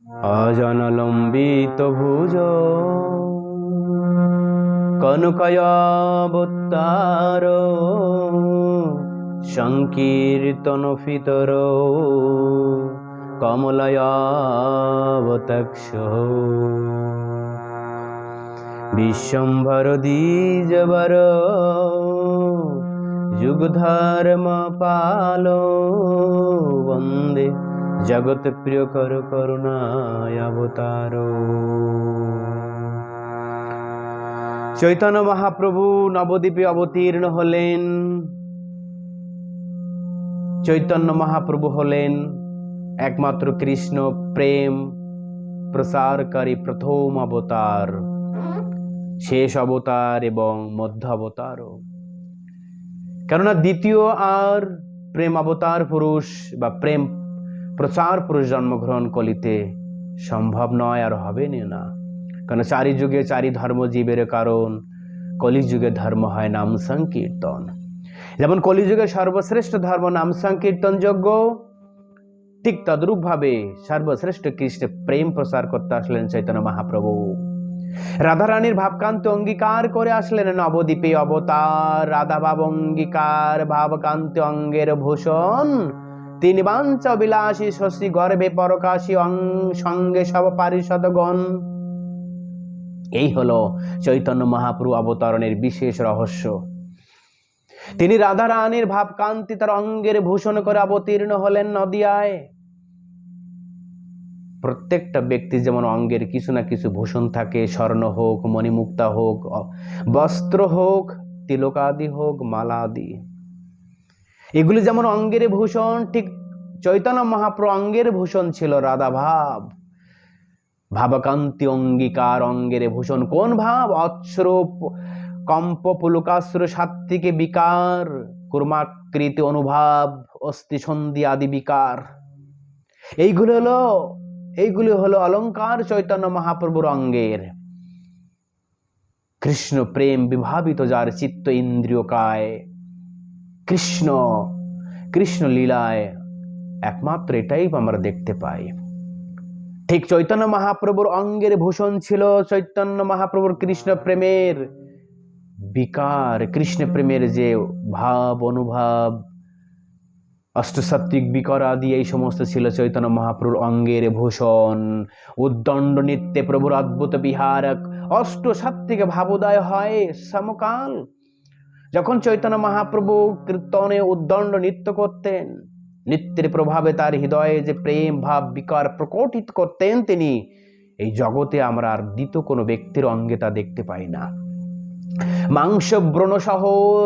অজনলম্বিত ভুজ কনকয়াবতার সংকীর্তন ফিতর কমলয়াবতক্ষ বিশ্বম্ভর দ্বিজবর যুগধর্ম পাল বন্দে জগৎ প্রিয় কর করুণায় অবতার। চৈতন্য মহাপ্রভু নবদ্বীপে অবতীর্ণ হলেন। চৈতন্য মহাপ্রভু হলেন একমাত্র কৃষ্ণ প্রেম প্রসারকারী প্রথম অবতার, শেষ অবতার এবং মধ্য অবতারও। কেননা দ্বিতীয় আর প্রেম অবতার পুরুষ বা প্রেম প্রচার পুরুষ জন্মগ্রহণ কলিতে সম্ভব নয়, আর হবে না। কারণ চারি যুগে চারি ধর্ম জীবের কারণ, কলিযুগে ধর্ম হয় নাম সংকীর্তন। যেমন কলিযুগে সর্বশ্রেষ্ঠ ধর্ম নাম সংকীর্তন যোগ্য, ঠিক তদ্রূপ ভাবে সর্বশ্রেষ্ঠ কৃষ্ণ প্রেম প্রচার করতে আসলেন চৈতন্য মহাপ্রভু। রাধারানীর ভাবকান্ত অঙ্গীকার করে আসলেন নবদ্বীপে অবতার। রাধা ভাব অঙ্গীকার ভাবকান্ত অঙ্গের ভূষণ, তিনি বাঞ্চ বিলাসী শশী গর্ভে পরকাশী সঙ্গে সব পারিষদগণ। এই হলো চৈতন্য মহাপ্রভু অবতরণের বিশেষ রহস্য। তিনি রাধারানীর ভাবকান্তি তার অঙ্গের ভূষণ করে অবতীর্ণ হলেন নদিয়ায়। প্রত্যেকটা ব্যক্তি যেমন অঙ্গের কিছু না কিছু ভূষণ থাকে, স্বর্ণ হোক, মণিমুক্তা হোক, বস্ত্র হোক, তিলকাদি হোক, মালা আদি, এগুলি যেমন অঙ্গের ভূষণ, ঠিক চৈতন্য মহাপ্রভু অঙ্গের ভূষণ ছিল রাধা ভাব। ভাবকান্তি অঙ্গীকার অঙ্গের ভূষণ কোন ভাব? অশ্র কম্প পুলকাশ্র সাত্ত্বিকে বিকার, কুর্মাকৃতি অনুভাব, অস্থি সন্ধি আদি বিকার। এইগুলি হলো অলঙ্কার চৈতন্য মহাপ্রভুর অঙ্গের। কৃষ্ণ প্রেম বিভাবিত যার চিত্ত ইন্দ্রিয় কায়, কৃষ্ণ লীলায় একমাত্র এটাই আমরা দেখতে পাই। ঠিক চৈতন্য মহাপ্রভুর অঙ্গের ভূষণ ছিল চৈতন্য মহাপ্রভুর কৃষ্ণ প্রেমের বিকার, কৃষ্ণ প্রেমের যে ভাব অনুভাব, অষ্টসাত্ত্বিক বিকার আদি, এই সমস্ত ছিল চৈতন্য মহাপ্রভুর অঙ্গের ভূষণ। উদ্দণ্ড নিত্যে প্রভুর অদ্ভুত বিহার, অষ্টসাত্ত্বিক ভাবোদয় হয় সমকাল। যখন চৈতন্য মহাপ্রভু কীর্তনে উদ্দণ্ড নৃত্য করতেন, নৃত্যের প্রভাবে তার হৃদয়ে যে প্রেম ভাব বিকার প্রকটিত করতেন, তিনি এই জগতে আমরা আর দ্বিতীয় কোনো ব্যক্তির অঙ্গে তা দেখতে পাই না। মাংস ব্রণ সহ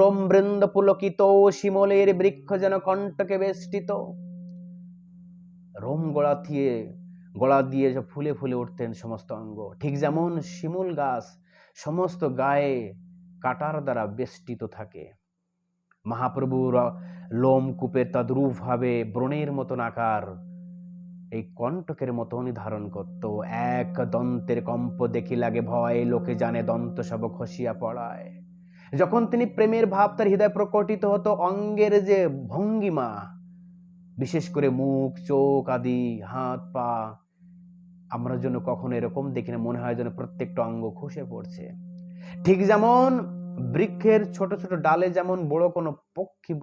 রোম বৃন্দ পুলকিত, শিমলের বৃক্ষ যেন কণ্টকে বেষ্টিত। রোম গলা দিয়ে যে ফুলে ফুলে উঠতেন সমস্ত অঙ্গ, ঠিক যেমন শিমুল গাছ সমস্ত গায়ে কাটার দ্বারা বেষ্টিত থাকে। মহাপ্রভুর লোমকূপের তদ্রূপ ভাবে ব্রণের মতন আকার, এই কণ্টকের মতনই ধারণ করত। এক দন্তের কম্প দেখি লাগে ভয়, লোকে জানে দন্ত সব খসিয়া পড়ায়। যখন তিনি প্রেমের ভাব তার হৃদয় প্রকটিত হতো, অঙ্গের যে ভঙ্গিমা, বিশেষ করে মুখ, চোখ আদি, হাত পা, আমরা যেন কখনো এরকম দেখি না, মনে হয় যেন প্রত্যেকটা অঙ্গ খসে পড়ছে। ঠিক যেমন বৃক্ষের ছোট ছোট ডালে যেমন বড় কোনো পক্ষী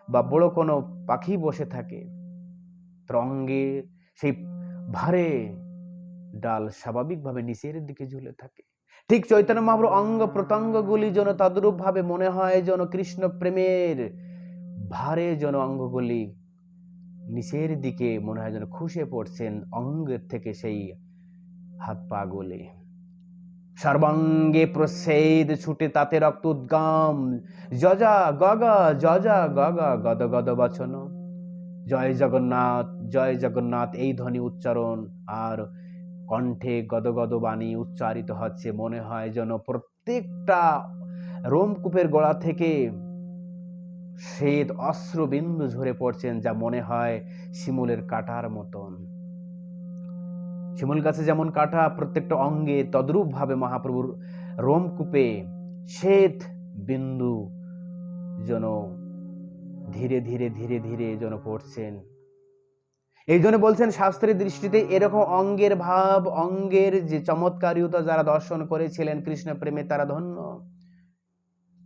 বা বড় কোনো পাখি বসে থাকে, তার অঙ্গে সেই ভারে ডাল স্বাভাবিকভাবে নিচের দিকে ঝুলে থাকে। ঠিক চৈতন্য মহাপ্রভুর অঙ্গ প্রত্যঙ্গগুলি যেন তদ্রূপ ভাবে মনে হয় যেন কৃষ্ণ প্রেমের ভারে যেন অঙ্গগুলি নিচের দিকে মনে হয় যেন খসে পড়ছেন অঙ্গের থেকে সেই হাত পা গুলি। সর্বাঙ্গে প্রসেদ ছুটে তাতে রক্ত উদ্গাম, যজা গগা গদ গদ বচন, জয় জগন্নাথ এই ধ্বনি উচ্চারণ আর কণ্ঠে গদগদ বাণী উচ্চারিত হচ্ছে। মনে হয় যেন প্রত্যেকটা রোমকূপের গোড়া থেকে শ্বেত অশ্রুবিন্দু ঝরে পড়ছেন, যা মনে হয় শিমুলের কাঁটার মতন। শিমুল গাছে যেমন কাঁটা প্রত্যেকটা অঙ্গে, তদ্রূপ ভাবে মহাপ্রভুর রোমকূপে শ্বেত বিন্দু যেন ধীরে ধীরে যেন পড়ছেন। এই জন্য বলছেন শাস্ত্রের দৃষ্টিতে এরকম অঙ্গের ভাব, অঙ্গের যে চমৎকারিতা যারা দর্শন করেছিলেন কৃষ্ণ প্রেমে তারা ধন্য।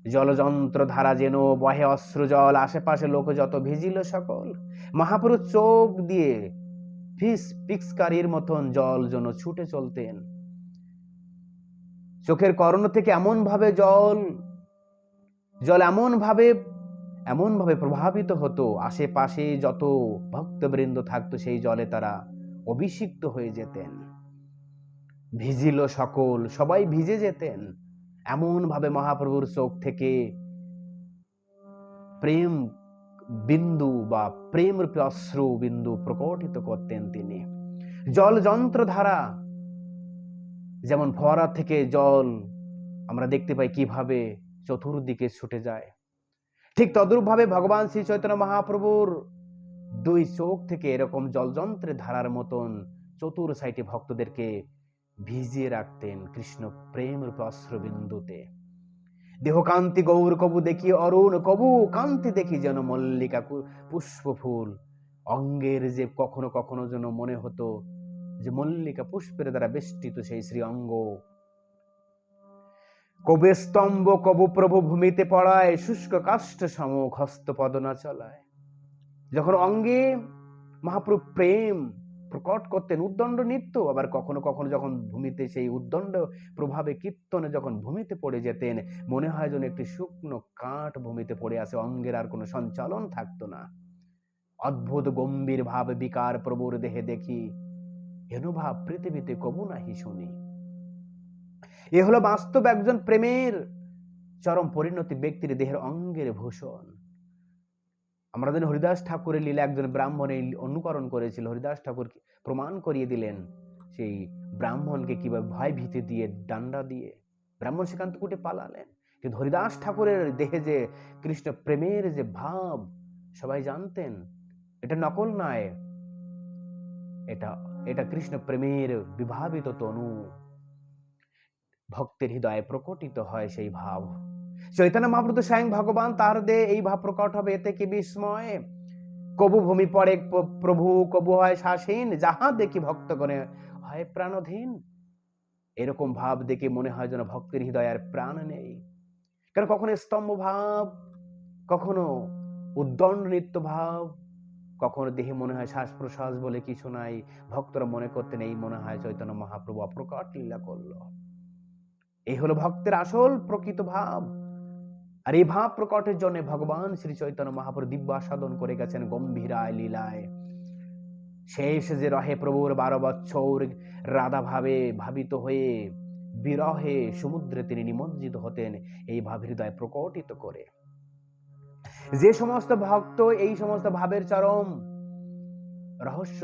জলযন্ত্র ধারা যেন বহে অশ্রু জল, আশেপাশে লোক যত ভিজিল সকল। মহাপুরুষ চোখ দিয়ে পিচকারির মতন জল যেন ছুটে চলতেন। চোখের কর্ণ থেকে এমন ভাবে জল এমন ভাবে প্রভাবিত হতো, আশেপাশে যত ভক্তবৃন্দ থাকতো সেই জলে তারা অভিষিক্ত হয়ে যেতেন। ভিজিল সকল, সবাই ভিজে যেতেন। এমন ভাবে মহাপ্রভুর চোখ থেকে প্রেম বিন্দু বা প্রেম রূপী অশ্রু বিন্দু প্রকটিত করতেন তিনি। জল যন্ত্র ধারা, যেমন ফোয়ারা থেকে জল আমরা দেখতে পাই কিভাবে চতুর্দিকে ছুটে যায়, ঠিক তদ্রূপ ভাবে ভগবান শ্রী চৈতন্য মহাপ্রভুর দুই চোখ থেকে এরকম জলযন্ত্রের ধারার মতন চতুর সাইটে ভক্তদেরকে ভিজিয়ে রাখতেন কৃষ্ণ প্রেম রূপে অশ্রবিন্দুতে। দেহকান্তি গৌর কবু দেখি অরুণ, কবু কান্তি দেখি যেন মল্লিকা পুষ্প ফুল। অঙ্গের যে কখনো কখনো যেন মনে হতো যে মল্লিকা পুষ্পের দ্বারা বেষ্টিত সেই শ্রী অঙ্গ। কবে স্তম্ভ কবু প্রভু ভূমিতে পড়ায়, শুষ্ক কাষ্ঠ সমুখ হস্ত পদনা চলায়। যখন অঙ্গে মহাপ্রভু প্রেম প্রকট করতেন, উদ্দণ্ড নৃত্য, আবার কখনো কখনো যখন ভূমিতে সেই উদ্দণ্ড প্রভাবে কীর্তনে যখন ভূমিতে পড়ে যেতেন, মনে হয় যেন একটি শুকনো কাঠ ভূমিতে পড়ে আছে, অঙ্গের আর কোনো সঞ্চালন থাকতো না। অদ্ভুত গম্ভীর ভাব বিকার প্রভুর দেহে দেখি, হেন ভাব পৃথিবীতে কবু নাহি শুনি। এ হলো বাস্তব একজন প্রেমের চরম পরিণতি ব্যক্তির দেহের অঙ্গের ভূষণ। আমরা জানি হরিদাস ঠাকুরের লীলা একজন ব্রাহ্মণ এই অনুকরণ করেছিল। হরিদাস ঠাকুর প্রমাণ করিয়ে দিলেন সেই ব্রাহ্মণকে কিভাবে ভয় ভীতি দিয়ে ডান্ডা দিয়ে ব্রাহ্মণ সেখান থেকে উঠে পালালেন। কিন্তু হরিদাস ঠাকুরের দেহে যে কৃষ্ণ প্রেমের যে ভাব সবাই জানতেন, এটা নকল নয়, এটা এটা কৃষ্ণ প্রেমের বিভাবিত তনু। ভক্তের হৃদয়ে প্রকটিত হয় সেই ভাব। চৈতন্য মহাপ্রভু স্বয়ং ভগবান তার দে এই ভাব প্রকট হবে, এতে কি বিস্ময়। কবু ভূমি পড়ে প্রভু, কবু হয় শ্বাসহীন, যাহা দেখি ভক্তগণে হয় প্রাণধীন। এরকম ভাব দেখে মনে হয় যেন ভক্তের হৃদয়ে আর প্রাণ নেই। কারণ কখনো স্তম্ভ ভাব, কখনো উদ্দণ্ড নৃত্য ভাব, কখনো দেহে মনে হয় শ্বাস প্রশ্বাস বলে কিছু নাই। ভক্তরা মনে করতেন এই মনে হয় চৈতন্য মহাপ্রভু অপ্রকট লীলা করলো। এই হলো ভক্তের আসল প্রকৃত ভাব। আর এই ভাব প্রকটের জন্য ভগবান শ্রী চৈতন্য মহাপ্রভু দিব্য সাধন করে গেছেন গম্ভীরায় লীলায়। শেষ যে রহে প্রভুর 12 বৎসর, রাধা ভাবে ভাবিত হয়ে বিরহে সমুদ্রে তিনি নিমজ্জিত হতেন এই ভাব হৃদয় প্রকটিত করে। যে সমস্ত ভক্ত এই সমস্ত ভাবের চরম রহস্য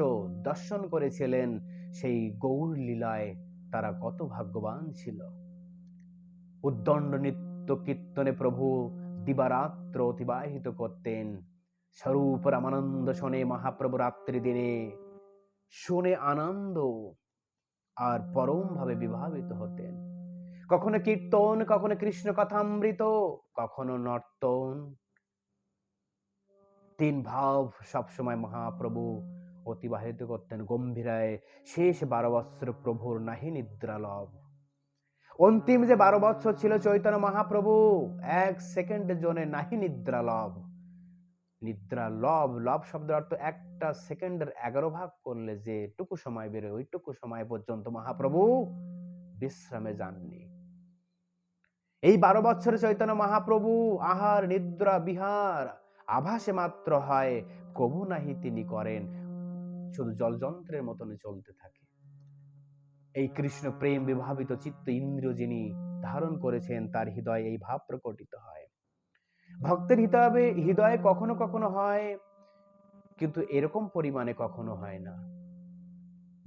দর্শন করেছিলেন সেই গৌর লীলায় তারা কত ভাগ্যবান ছিল। উদ্দণ্ড নিত্য কীর্তনে প্রভু দিবারাত্র অতিবাহিত করতেন। স্বরূপ রামানন্দ শোনে মহাপ্রভু রাত্রি দিনে, শুনে আনন্দ আর পরম ভাবে বিভাবিত হতেন। কখনো কীর্তন, কখনো কৃষ্ণ কথামৃত, কখনো নর্তন। তিন ভাব সবসময় মহাপ্রভু অতিবাহিত করতেন গম্ভীরায়। শেষ 12 বৎসর প্রভুর নাহি নিদ্রালভ। অন্তিম যে 12 বৎসর ছিল চৈতন্য মহাপ্রভু, 1 সেকেন্ডের জন্য নাহি নিদ্রালভ। নিদ্রা লভ, লভ শব্দের অর্থ একটা সেকেন্ডের 11 ভাগ করলে যে টুকু সময় বেরোয় ওইটুকু সময় পর্যন্ত মহাপ্রভু বিশ্রামে যাননি। এই 12 বৎসরে চৈতন্য মহাপ্রভু আহার নিদ্রা বিহার আভাসে মাত্র হয়, কবু নাহি তিনি করেন, শুধু জলযন্ত্রের মতনই চলতে থাকে। এই কৃষ্ণ প্রেম বিভাবিত চিত্ত ইন্দ্রিয় যিনি ধারণ করেছেন তার হৃদয়ে এই ভাব প্রকটিত হয়। ভক্তের হৃদয়ে কখনো কখনো হয়, কিন্তু এরকম পরিমাণে কখনো হয় না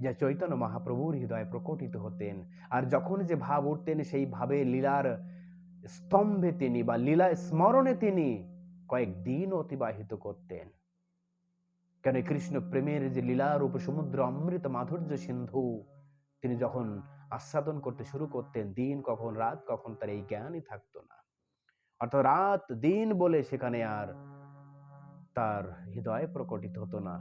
যা চৈতন্য মহাপ্রভুর হৃদয়ে প্রকটিত হতেন। আর যখন যে ভাব উঠতেন সেই ভাবে লীলার স্তম্ভে তিনি বা লীলা স্মরণে তিনি কয়েকদিন অতিবাহিত করতেন। কেন কৃষ্ণ প্রেমের যে লীলারূপ সমুদ্র অমৃত মাধুর্য সিন্ধু তিনি যখন আস্বাদন করতে শুরু করতেন, দিন কখন রাত কখন তার এই জ্ঞানই থাকতো না। অর্থাৎ রাত দিন বলে সেখানে আর তার হৃদয় প্রকটিত হতো না।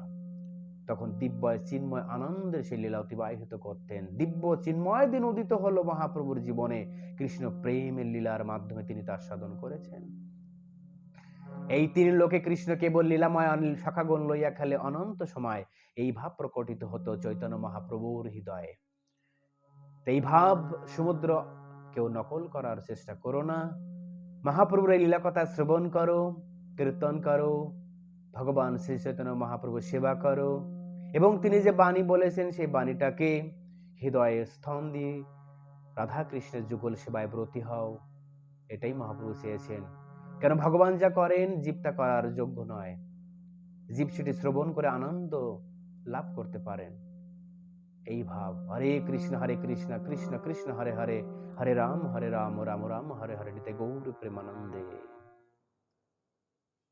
তখন দিব্যয় চিন্ময় আনন্দের সেই লীলা অতিবাহিত করতেন। দিব্য চিন্ময় দিন উদিত হলো মহাপ্রভুর জীবনে। কৃষ্ণ প্রেমের লীলার মাধ্যমে তিনি তার সাধন করেছেন। এই তিন লোকে কৃষ্ণ কেবল লীলাময় শাখাগণ লইয়া খেলে অনন্ত সময়, এই ভাব প্রকটিত হতো চৈতন্য মহাপ্রভুর হৃদয়ে। এই ভাব সমুদ্র কেউ নকল করার চেষ্টা করো না। মহাপ্রভুর এই লীলা কথা শ্রবণ করো, কীর্তন করো, ভগবান শ্রী চৈতন্য মহাপ্রভুর সেবা করো, এবং তিনি যে বাণী বলেছেন সেই বাণীটাকে হৃদয়ে স্থান দিয়ে রাধা কৃষ্ণের যুগল সেবায় ব্রতী হও। এটাই মহাপ্রভু চেয়েছেন। কেন ভগবান যা করেন জীব তা করার যোগ্য নয়। জীব সেটি শ্রবণ করে আনন্দ লাভ করতে পারেন। এই ভাব, হরে কৃষ্ণ কৃষ্ণ কৃষ্ণ হরে হরে, হরে রাম রাম রাম হরে হরে, নিতে গৌর প্রেমানন্দে।